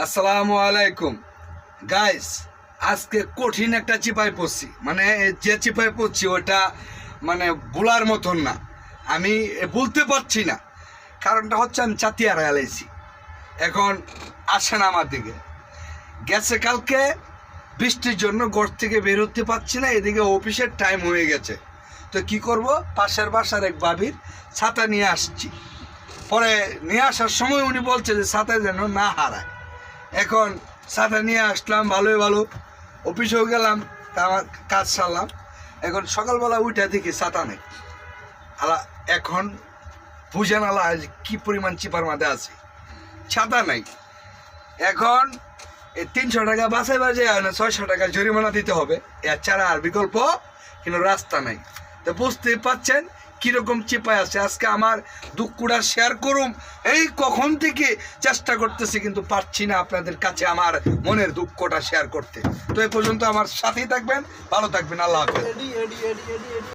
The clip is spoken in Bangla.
আসসালামু আলাইকুম গাইস, আজকে কঠিন একটা চিপায় পড়ছি। মানে যে চিপায় পড়ছি ওটা মানে বলার মতন না, আমি বলতে পারছি না। কারণটা হচ্ছে আমি চাতিয়া এলাইছি, এখন আসে না আমার দিকে। গেছে কালকে বৃষ্টির জন্য ঘর থেকে বের হতে পারছি না, এদিকে অফিসের টাইম হয়ে গেছে। তো কি করব, পাশের বাসার এক ভাবির ছাতা নিয়ে আসছি। পরে নিয়ে আসার সময় উনি বলছে যে ছাতা যেন না হারায়। এখন ছাতা নিয়ে আসলাম, ভালো অফিসেও গেলাম, আমার কাজ সারলাম। এখন সকালবেলা উঠে দেখি ছাতা নেই। আলা এখন বুঝেন আলা কি পরিমাণ চিপার মাঝে আছে, ছাতা নাই। এখন এই 300 টাকা বাসে বাজে 600 টাকা জরিমানা দিতে হবে, এর ছাড়া আর বিকল্প কিন্তু রাস্তা নাই। তো বুঝতেই পাচ্ছেন কীরকম চিপায় আছে। আজকে আমার দুঃখটা শেয়ার করুম, এই কখন থেকে চেষ্টা করতেছি কিন্তু পারছি না আপনাদের কাছে আমার মনের দুঃখটা শেয়ার করতে। তো এই পর্যন্ত আমার সাথেই থাকবেন, ভালো থাকবেন, আল্লাহ হাফেজ।